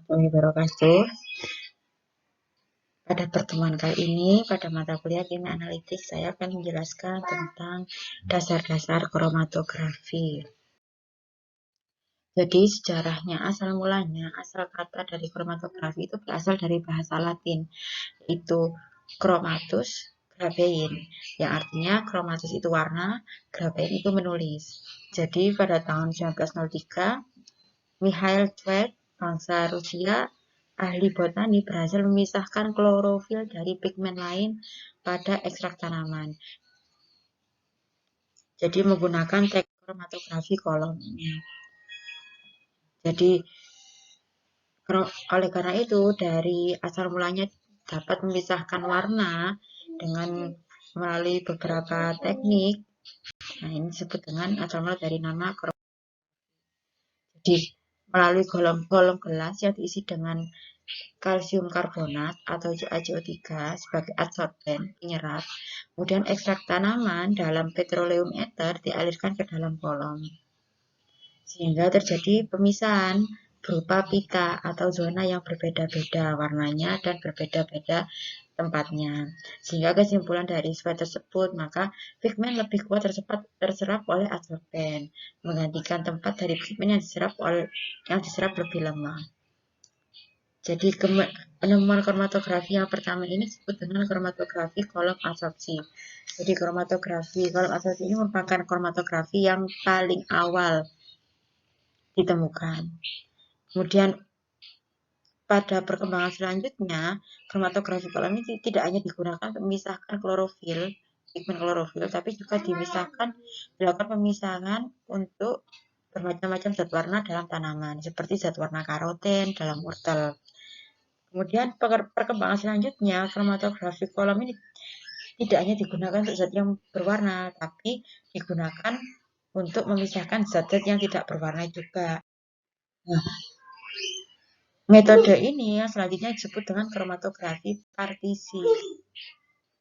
warahmatullahi wabarakatuh. Pada pertemuan kali ini, pada mata kuliah kimia analitik, saya akan menjelaskan tentang dasar-dasar kromatografi. Jadi sejarahnya, asal mulanya, asal kata dari kromatografi itu berasal dari bahasa Latin, yaitu chromatus grabein, yang artinya chromatus itu warna, grabein itu menulis. Jadi pada tahun 1903, Mikhail Tsvetanov, bangsa Rusia, ahli botani, berhasil memisahkan klorofil dari pigmen lain pada ekstrak tanaman. Jadi menggunakan teknik kromatografi kolom ini. Jadi oleh karena itu dari asal mulanya dapat memisahkan warna dengan melalui beberapa teknik. Nah, ini disebut dengan asal mula dari nama kromatografi. Jadi melalui kolom gelas yang diisi dengan kalsium karbonat atau HCO3 sebagai adsorben penyerap. Kemudian ekstrak tanaman dalam petroleum ether dialirkan ke dalam kolom. Sehingga terjadi pemisahan berupa pita atau zona yang berbeda-beda warnanya dan berbeda-beda tempatnya. Sehingga kesimpulan dari swot tersebut, maka pigmen lebih kuat terserap oleh adsorben, menggantikan tempat dari pigmen yang diserap lebih lemah. Jadi penemuan kromatografi yang pertama ini disebut dengan kromatografi kolom absorpsi. Jadi kromatografi kolom absorpsi ini merupakan kromatografi yang paling awal ditemukan. Kemudian pada perkembangan selanjutnya, kromatografi kolom ini tidak hanya digunakan untuk memisahkan klorofil, pigmen klorofil, tapi juga dilakukan pemisahan untuk bermacam-macam zat warna dalam tanaman, seperti zat warna karoten dalam wortel. Kemudian perkembangan selanjutnya, kromatografi kolom ini tidak hanya digunakan untuk zat yang berwarna, tapi digunakan untuk memisahkan zat-zat yang tidak berwarna juga. Nah, metode ini yang selanjutnya disebut dengan kromatografi partisi.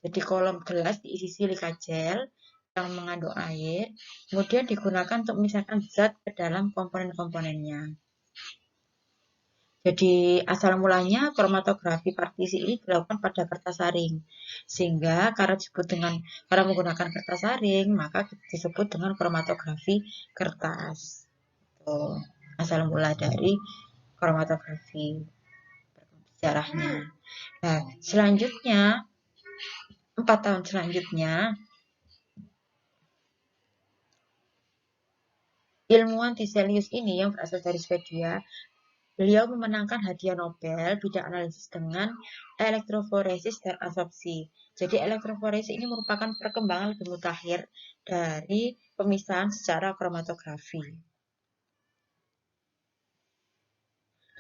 Jadi kolom gelas diisi silika gel yang mengandung air, kemudian digunakan untuk memisahkan zat ke dalam komponen-komponennya. Jadi asal mulanya kromatografi partisi ini dilakukan pada kertas saring, sehingga karena menggunakan kertas saring, maka disebut dengan kromatografi kertas. Tuh, asal mula dari kromatografi sejarahnya. Nah, selanjutnya 4 tahun selanjutnya, ilmuwan Tiselius ini yang berasal dari Swedia, beliau memenangkan hadiah Nobel bidang analisis dengan elektroforesis dan absorpsi. Jadi elektroforesis ini merupakan perkembangan lebih mutakhir dari pemisahan secara kromatografi.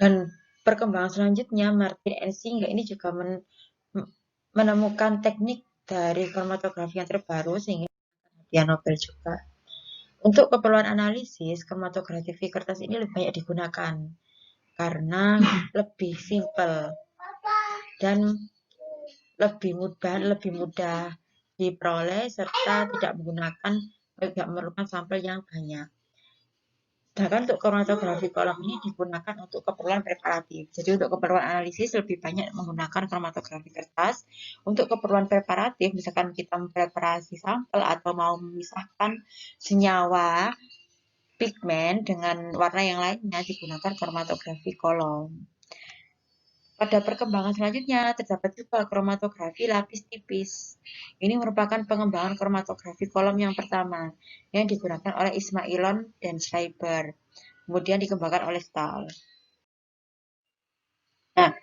Dan perkembangan selanjutnya, Martin Ensinger ini juga menemukan teknik dari kromatografi yang terbaru sehingga hadiah Nobel juga. Untuk keperluan analisis, kromatografi kertas ini lebih banyak digunakan karena lebih simpel dan lebih mudah diperoleh serta tidak memerlukan sampel yang banyak. Sedangkan untuk kromatografi kolom ini digunakan untuk keperluan preparatif. Jadi untuk keperluan analisis lebih banyak menggunakan kromatografi kertas. Untuk keperluan preparatif, misalkan kita mempreparasi sampel atau mau memisahkan senyawa pigmen dengan warna yang lainnya, digunakan kromatografi kolom. Pada perkembangan selanjutnya, terdapat juga kromatografi lapis tipis. Ini merupakan pengembangan kromatografi kolom yang pertama, yang digunakan oleh Ismailon dan Schreiber. Kemudian dikembangkan oleh Stahl. Nah,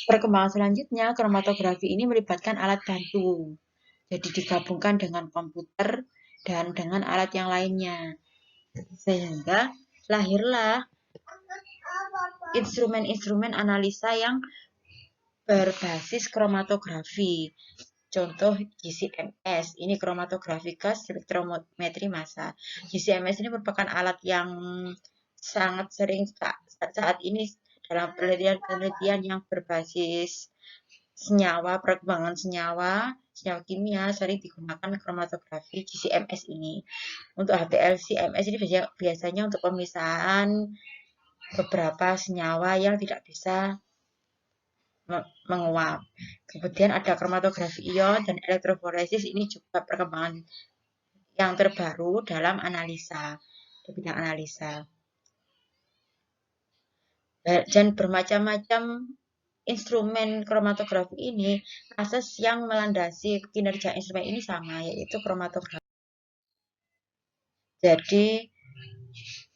perkembangan selanjutnya, kromatografi ini melibatkan alat bantu. Jadi digabungkan dengan komputer dan dengan alat yang lainnya. Sehingga lahirlah instrumen-instrumen analisa yang berbasis kromatografi. Contoh GC-MS, ini kromatografi gas spektrometri massa. GC-MS ini merupakan alat yang sangat sering saat ini dalam penelitian yang berbasis senyawa, perkembangan senyawa kimia sering digunakan kromatografi GC-MS ini. Untuk HPLC-MS ini biasanya untuk pemisahan beberapa senyawa yang tidak bisa menguap. Kemudian ada kromatografi ion dan elektroforesis, ini juga perkembangan yang terbaru dalam analisa, di bidang analisa. Dan bermacam-macam instrumen kromatografi ini, asas yang melandasi kinerja instrumen ini sama, yaitu kromatografi. Jadi,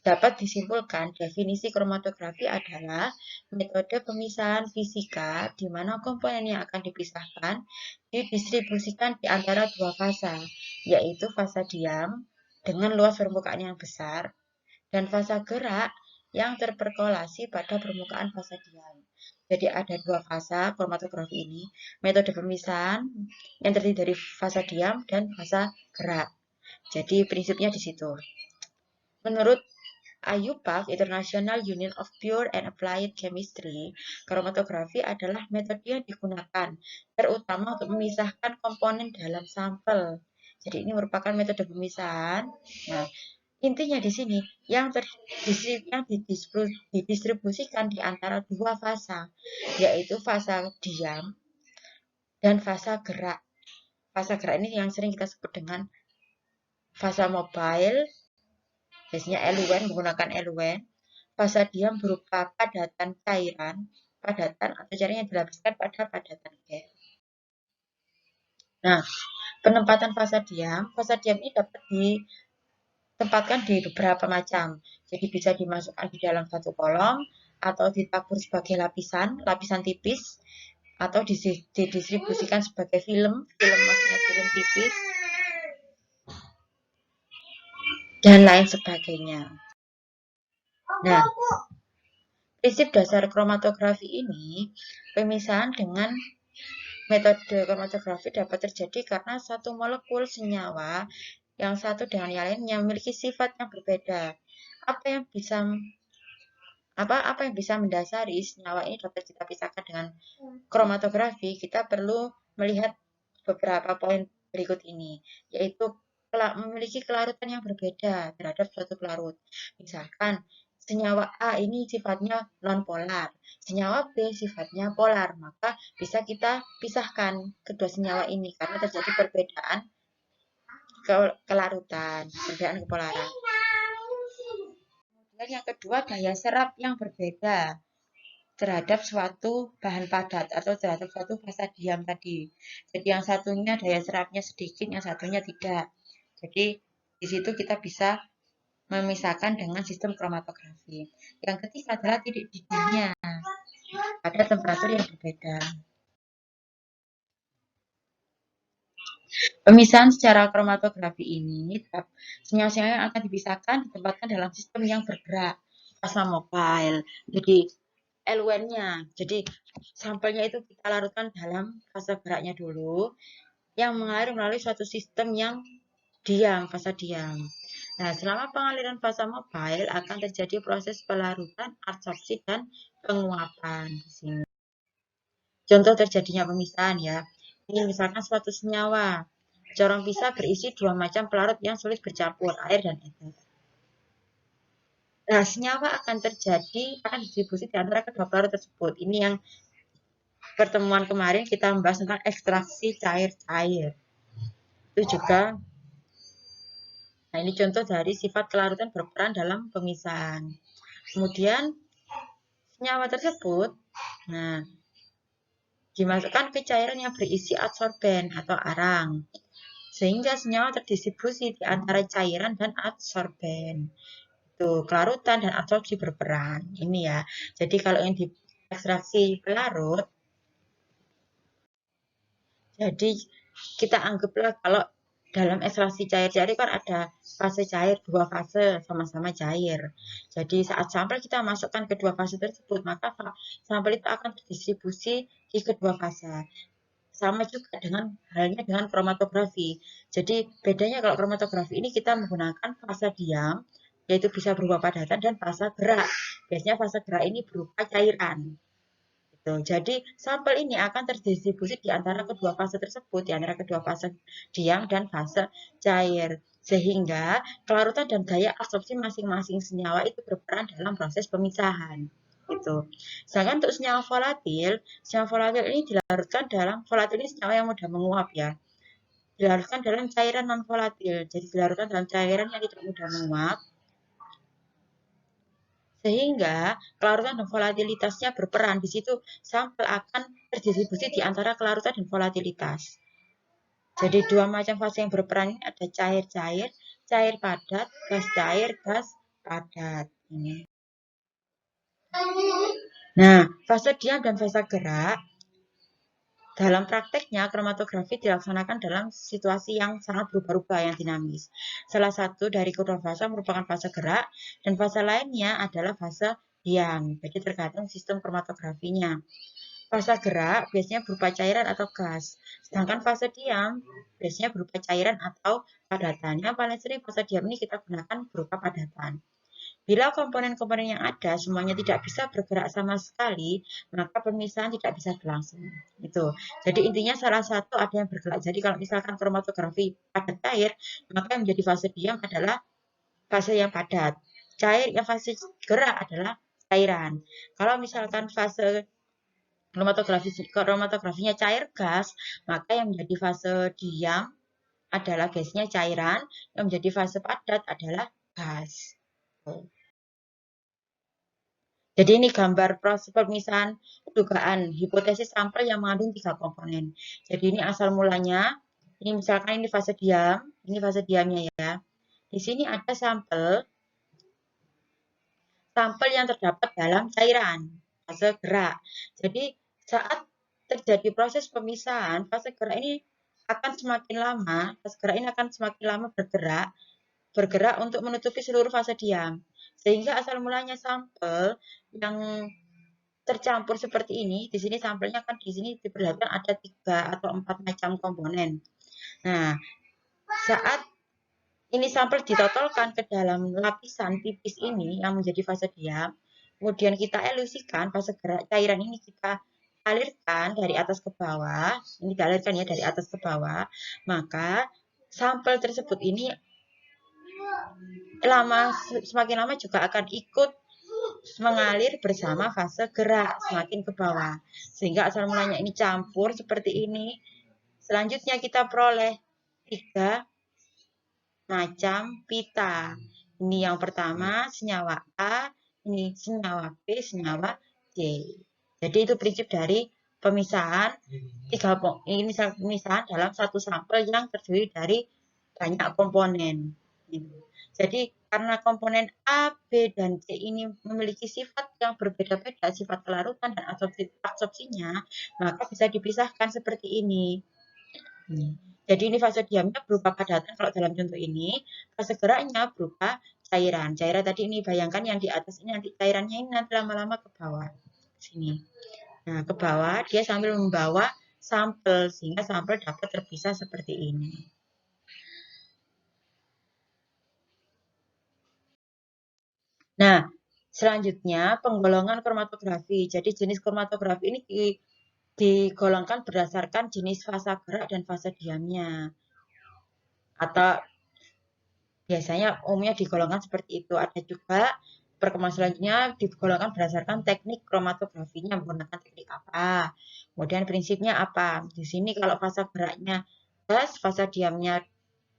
dapat disimpulkan definisi kromatografi adalah metode pemisahan fisika di mana komponen yang akan dipisahkan didistribusikan di antara dua fasa, yaitu fasa diam dengan luas permukaan yang besar dan fasa gerak yang terperkolasi pada permukaan fasa diam. Jadi ada dua fasa kromatografi ini, metode pemisahan yang terdiri dari fasa diam dan fasa gerak. Jadi prinsipnya di situ. Menurut IUPAC, International Union of Pure and Applied Chemistry, kromatografi adalah metode yang digunakan terutama untuk memisahkan komponen dalam sampel. Jadi ini merupakan metode pemisahan. Nah, intinya di sini yang didistribusikan di antara dua fasa, yaitu fasa diam dan fasa gerak. Fasa gerak ini yang sering kita sebut dengan fasa mobile, biasanya eluen, menggunakan eluen. Fasa diam berupa padatan cairan, padatan atau cairan yang dilapiskan pada padatan gas. Nah, penempatan fasa diam ini dapat ditempatkan di beberapa macam. Jadi bisa dimasukkan di dalam satu kolom atau ditabur sebagai lapisan tipis, atau didistribusikan sebagai film maksudnya film tipis, dan lain sebagainya. Nah, prinsip dasar kromatografi ini, pemisahan dengan metode kromatografi dapat terjadi karena satu molekul senyawa yang satu dengan yang lainnya memiliki sifat yang berbeda. Apa yang bisa mendasari senyawa ini dapat kita pisahkan dengan kromatografi? Kita perlu melihat beberapa poin berikut ini, yaitu memiliki kelarutan yang berbeda terhadap suatu pelarut. Misalkan senyawa A ini sifatnya non-polar, senyawa B sifatnya polar, maka bisa kita pisahkan kedua senyawa ini karena terjadi perbedaan kelarutan, perbedaan kepolaran. Kemudian yang kedua, daya serap yang berbeda terhadap suatu bahan padat atau terhadap suatu fasa diam tadi. Jadi yang satunya daya serapnya sedikit, yang satunya tidak. Jadi di situ kita bisa memisahkan dengan sistem kromatografi. Yang ketiga adalah titik didihnya pada temperatur yang berbeda. Pemisahan secara kromatografi ini, senyawa-senyawa yang akan dipisahkan ditempatkan dalam sistem yang bergerak, fasa mobile. Jadi eluen-nya, jadi sampelnya itu kita larutkan dalam fasa geraknya dulu, yang mengalir melalui suatu sistem yang diam, fasa diam. Nah, selama pengaliran fasa mobile akan terjadi proses pelarutan, adsorpsi, dan penguapan di sini. Contoh terjadinya pemisahan ya. Ini misalkan suatu senyawa. Corong pisah berisi dua macam pelarut yang sulit bercampur, air dan eter. Nah, senyawa akan distribusi di antara kedua pelarut tersebut. Ini yang pertemuan kemarin kita membahas tentang ekstraksi cair-cair. Itu juga. Nah, ini contoh dari sifat kelarutan berperan dalam pemisahan. Kemudian, senyawa tersebut, dimasukkan ke cairan yang berisi adsorben atau arang, sehingga senyawa terdistribusi di antara cairan dan adsorben. Itu kelarutan dan adsorpsi berperan. Ini ya. Jadi kalau yang diekstraksi pelarut, jadi kita anggaplah kalau dalam ekstraksi cair-cair kan ada fase cair, dua fase sama-sama cair. Jadi saat sampel kita masukkan ke dua fase tersebut, maka sampel itu akan terdistribusi di kedua fase. Sama juga halnya dengan kromatografi. Jadi bedanya kalau kromatografi ini kita menggunakan fase diam, yaitu bisa berupa padatan, dan fase gerak. Biasanya fase gerak ini berupa cairan. Jadi sampel ini akan terdistribusi di antara kedua fase tersebut, di antara kedua fase diam dan fase cair. Sehingga kelarutan dan gaya absorpsi masing-masing senyawa itu berperan dalam proses pemisahan. Gitu. Sedangkan untuk senyawa volatil ini dilarutkan dalam, volatil ini senyawa yang mudah menguap ya. Dilarutkan dalam cairan non volatil. Jadi dilarutkan dalam cairan yang tidak mudah menguap. Sehingga kelarutan dan volatilitasnya berperan. Di situ sampel akan terdistribusi di antara kelarutan dan volatilitas. Jadi dua macam fase yang berperan ini ada cair-cair, cair padat, gas cair, gas padat. Ini. Nah, fase diam dan fase gerak dalam prakteknya kromatografi dilaksanakan dalam situasi yang sangat berubah-ubah yang dinamis. Salah satu dari kedua fase merupakan fase gerak dan fase lainnya adalah fase diam. Jadi tergantung sistem kromatografinya. Fase gerak biasanya berupa cairan atau gas, sedangkan fase diam biasanya berupa cairan atau padatan. Yang paling sering fase diam ini kita gunakan berupa padatan. Bila komponen-komponen yang ada semuanya tidak bisa bergerak sama sekali, maka pemisahan tidak bisa berlangsung. Itu. Jadi intinya salah satu ada yang bergerak. Jadi kalau misalkan kromatografi padat cair, maka yang menjadi fase diam adalah fase yang padat. Cair yang fase gerak adalah cairan. Kalau misalkan fase kromatografinya cair gas, maka yang menjadi fase diam adalah gasnya cairan, yang menjadi fase padat adalah gas. Jadi ini gambar proses pemisahan dugaan hipotesis sampel yang mengandung 3 komponen. Jadi ini asal mulanya, ini misalkan ini fase diam, ini fase diamnya ya. Di sini ada sampel yang terdapat dalam cairan, fase gerak. Jadi saat terjadi proses pemisahan, fase gerak ini akan semakin lama, fase gerak ini akan semakin lama bergerak untuk menutupi seluruh fase diam. Sehingga asal mulanya sampel yang tercampur seperti ini, di sini sampelnya kan di sini diperlihatkan ada 3 atau 4 macam komponen. Nah, saat ini sampel ditotolkan ke dalam lapisan tipis ini yang menjadi fase diam, kemudian kita elusikan fase gerak cairan ini kita alirkan dari atas ke bawah, ini dialirkan ya dari atas ke bawah, maka sampel tersebut ini semakin lama juga akan ikut mengalir bersama fase gerak semakin ke bawah. Sehingga asal mulanya ini campur seperti ini. Selanjutnya kita peroleh 3 macam pita. Ini yang pertama senyawa A, ini senyawa B, senyawa D. Jadi itu prinsip dari pemisahan pemisahan dalam satu sampel yang terdiri dari banyak komponen. Jadi karena komponen A, B, dan C ini memiliki sifat yang berbeda-beda, sifat kelarutan dan absorpsinya, maka bisa dipisahkan seperti ini. Jadi ini fase diamnya berupa padatan kalau dalam contoh ini, fase geraknya berupa cairan. Cairan tadi ini bayangkan yang di atas ini nanti cairannya ini nanti lama-lama ke bawah. Sini. Nah, ke bawah dia sambil membawa sampel sehingga sampel dapat terpisah seperti ini. Nah, selanjutnya penggolongan kromatografi. Jadi jenis kromatografi ini digolongkan berdasarkan jenis fase gerak dan fase diamnya. Atau biasanya umumnya digolongkan seperti itu. Ada juga perkembangan selanjutnya digolongkan berdasarkan teknik kromatografinya menggunakan teknik apa. Kemudian prinsipnya apa. Di sini kalau fase geraknya gas, fase diamnya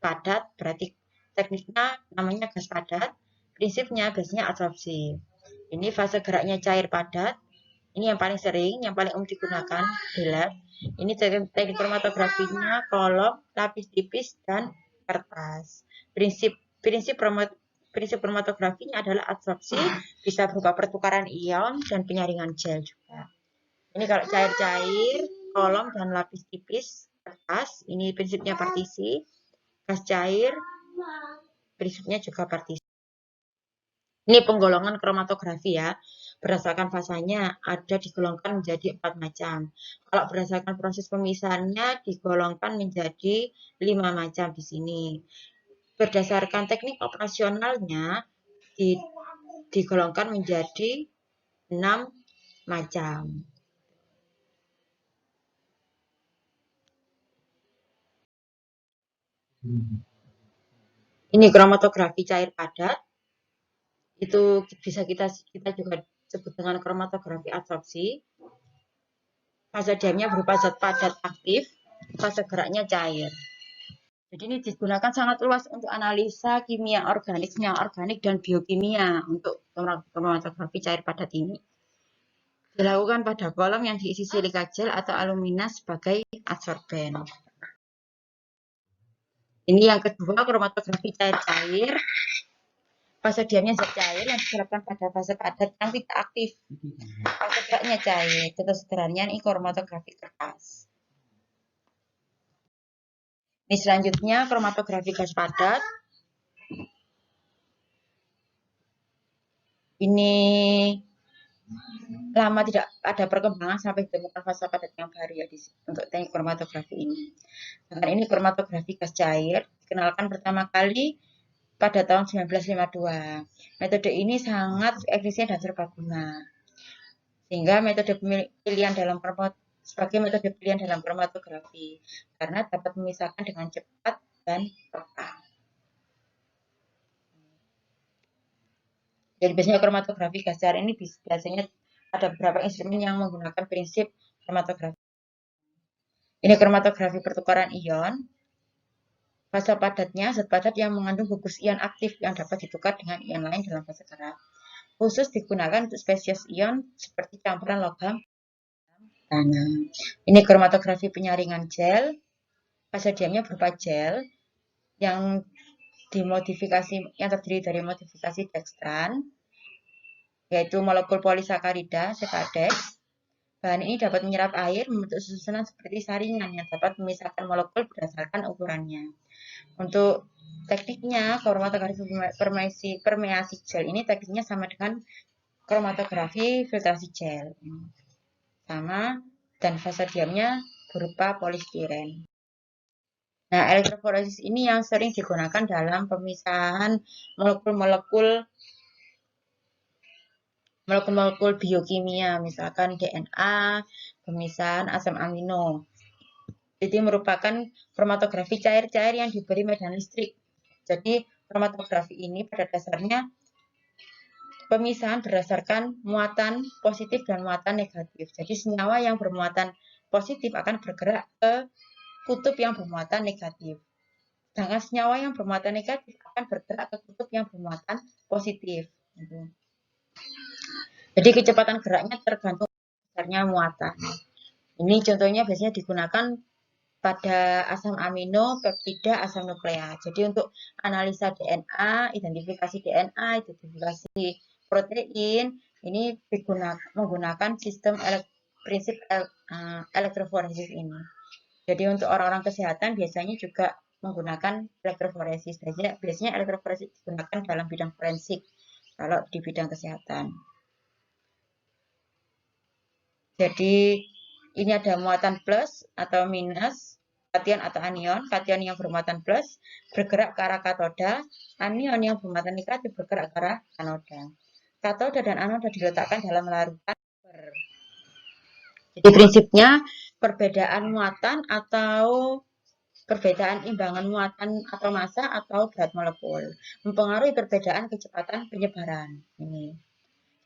padat, berarti tekniknya namanya gas padat. Prinsipnya gasnya absorpsi. Ini fase geraknya cair padat. Ini yang paling sering, yang paling umum digunakan di lab. Ini teknik kromatografinya kolom, lapis tipis, dan kertas. Prinsip kromatografinya adalah absorpsi, bisa berupa pertukaran ion dan penyaringan gel juga. Ini kalau cair-cair, kolom dan lapis tipis, kertas. Ini prinsipnya partisi. Gas cair, prinsipnya juga partisi. Ini penggolongan kromatografi ya. Berdasarkan fasanya ada digolongkan menjadi 4 macam. Kalau berdasarkan proses pemisahannya digolongkan menjadi 5 macam di sini. Berdasarkan teknik operasionalnya digolongkan menjadi 6 macam. Ini kromatografi cair padat. Itu bisa kita juga sebut dengan kromatografi absorpsi. Fase diamnya berupa zat padat aktif, fase geraknya cair. Jadi ini digunakan sangat luas untuk analisa kimia organik, senyawa organik, dan biokimia untuk kromatografi cair padat ini. Dilakukan pada kolom yang diisi silika gel atau alumina sebagai adsorben. Ini yang kedua, kromatografi cair-cair. Fase diamnya zat cair yang diterapkan pada fase padat yang tidak aktif. Fase geraknya cair. Contoh sederhananya ini kromatografi kertas. Ini selanjutnya kromatografi gas padat. Ini lama tidak ada perkembangan sampai ditemukan fase padat yang baru ya untuk teknik kromatografi ini. Dengan ini kromatografi gas cair dikenalkan pertama kali pada tahun 1952. Metode ini sangat efisien dan serbaguna. Sehingga metode pilihan dalam sebagai metode pilihan dalam kromatografi karena dapat memisahkan dengan cepat dan peka. Jadi biasanya kromatografi gas cair ini biasanya ada beberapa instrumen yang menggunakan prinsip kromatografi. Ini kromatografi pertukaran ion. Fase padatnya zat padat yang mengandung gugus ion aktif yang dapat ditukar dengan ion lain dalam fase gerak. Khusus digunakan untuk spesies ion seperti campuran logam tanah. Ini kromatografi penyaringan gel. Fase diamnya berupa gel yang dimodifikasi, yang terdiri dari modifikasi dextran, yaitu molekul polisakarida Sekadex. Bahan ini dapat menyerap air membentuk susunan seperti saringan yang dapat memisahkan molekul berdasarkan ukurannya. Untuk tekniknya, kromatografi permeasi gel ini tekniknya sama dengan kromatografi filtrasi gel. Sama, dan fase diamnya berupa polistiren. Nah, elektroforesis ini yang sering digunakan dalam pemisahan molekul biokimia, misalkan DNA, pemisahan asam amino. Jadi merupakan kromatografi cair-cair yang diberi medan listrik. Jadi kromatografi ini pada dasarnya pemisahan berdasarkan muatan positif dan muatan negatif. Jadi senyawa yang bermuatan positif akan bergerak ke kutub yang bermuatan negatif. Sedangkan senyawa yang bermuatan negatif akan bergerak ke kutub yang bermuatan positif. Jadi kecepatan geraknya tergantung besarnya muatan. Ini contohnya biasanya digunakan pada asam amino, peptida, asam nuklea. Jadi untuk analisa DNA, identifikasi DNA, identifikasi protein, ini menggunakan sistem prinsip elektroforesis ini. Jadi untuk orang-orang kesehatan biasanya juga menggunakan elektroforesis. Biasanya elektroforesis digunakan dalam bidang forensik kalau di bidang kesehatan. Jadi ini ada muatan plus atau minus, kation atau anion. Kation yang bermuatan plus bergerak ke arah katoda, anion yang bermuatan negatif bergerak ke arah anoda. Katoda dan anoda diletakkan dalam larutan. Jadi prinsipnya perbedaan muatan atau perbedaan imbangan muatan atau massa atau berat molekul mempengaruhi perbedaan kecepatan penyebaran. Ini.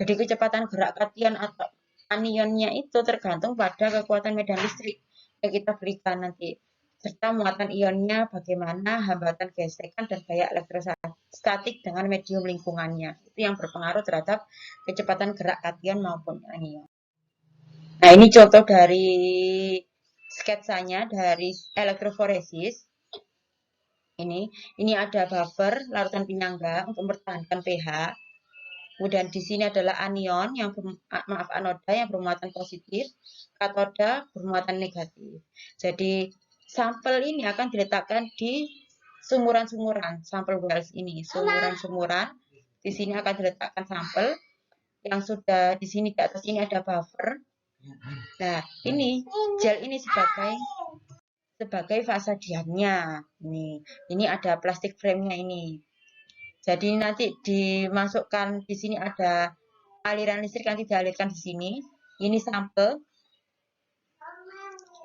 Jadi kecepatan gerak kation atau anionnya itu tergantung pada kekuatan medan listrik yang kita berikan nanti, serta muatan ionnya bagaimana, hambatan gesekan, dan gaya elektrostatik dengan medium lingkungannya. Itu yang berpengaruh terhadap kecepatan gerak kation maupun anion. Nah, ini contoh dari sketsanya dari elektroforesis. Ini ada buffer larutan penyangga untuk mempertahankan pH. Kemudian di sini adalah anion yang anoda yang bermuatan positif, katoda bermuatan negatif. Jadi sampel ini akan diletakkan di sumuran-sumuran, sampel wells ini, sumuran-sumuran. Di sini akan diletakkan sampel yang sudah di sini di atas ini ada buffer. Nah, ini gel ini sebagai fase diamnya. Ini ada plastik frame-nya ini. Jadi nanti dimasukkan di sini ada aliran listrik nanti dialirkan di sini. Ini sampel.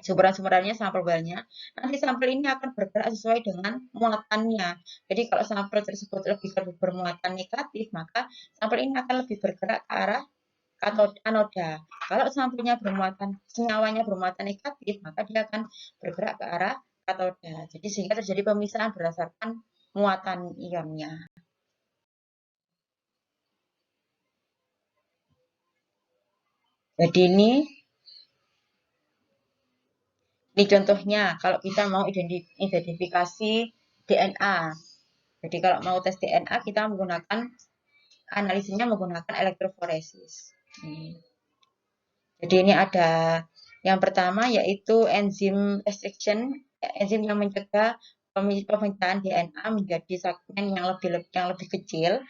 sumberan-sumberannya, sampel banyak. Nanti sampel ini akan bergerak sesuai dengan muatannya. Jadi kalau sampel tersebut lebih bermuatan negatif, maka sampel ini akan lebih bergerak ke arah anoda. Kalau sampelnya senyawanya bermuatan negatif, maka dia akan bergerak ke arah katoda. Jadi sehingga terjadi pemisahan berdasarkan muatan ionnya. Jadi ini contohnya kalau kita mau identifikasi DNA. Jadi kalau mau tes DNA kita menggunakan analisisnya menggunakan elektroforesis. Jadi ini ada yang pertama yaitu enzim restriction, enzim yang mencegah pemecahan DNA menjadi segmen yang lebih kecil.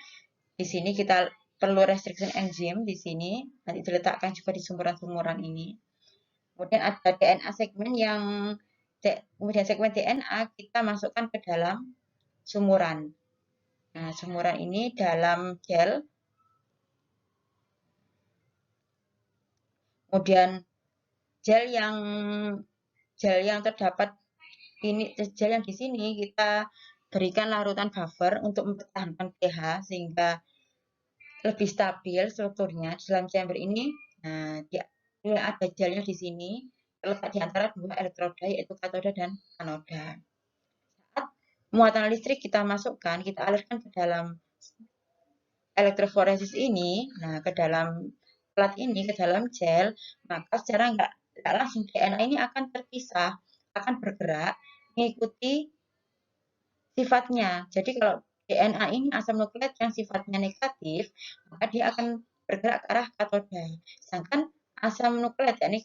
Di sini kita perlu restriction enzim di sini, nanti diletakkan juga di sumuran-sumuran ini. Kemudian ada DNA segmen kemudian segmen DNA kita masukkan ke dalam sumuran. Nah, sumuran ini dalam gel. Kemudian gel yang terdapat gel yang di sini kita berikan larutan buffer untuk mempertahankan pH sehingga lebih stabil strukturnya di dalam chamber ini. Nah, ini ada gelnya di sini terletak di antara dua elektroda yaitu katoda dan anoda. Saat muatan listrik kita masukkan, kita alirkan ke dalam elektroforesis ini, nah ke dalam plat ini, ke dalam gel, maka secara nggak langsung DNA ini akan terpisah, akan bergerak mengikuti sifatnya. Jadi kalau DNA ini asam nukleat yang sifatnya negatif, maka dia akan bergerak ke arah katoda. Sedangkan asam nukleat, DNA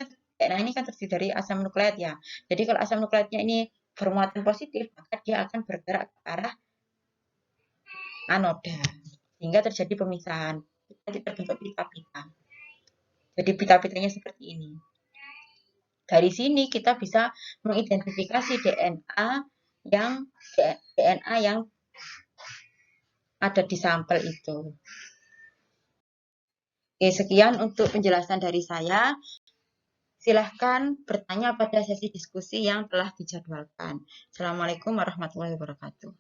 ini kan terdiri dari asam nukleat ya. Jadi kalau asam nukleatnya ini bermuatan positif, maka dia akan bergerak ke arah anoda. Sehingga terjadi pemisahan. Nanti terbentuk pita-pita. Jadi pita-pitanya seperti ini. Dari sini kita bisa mengidentifikasi DNA yang ada di sampel itu. Oke, sekian untuk penjelasan dari saya. Silahkan bertanya pada sesi diskusi yang telah dijadwalkan. Assalamualaikum warahmatullahi wabarakatuh.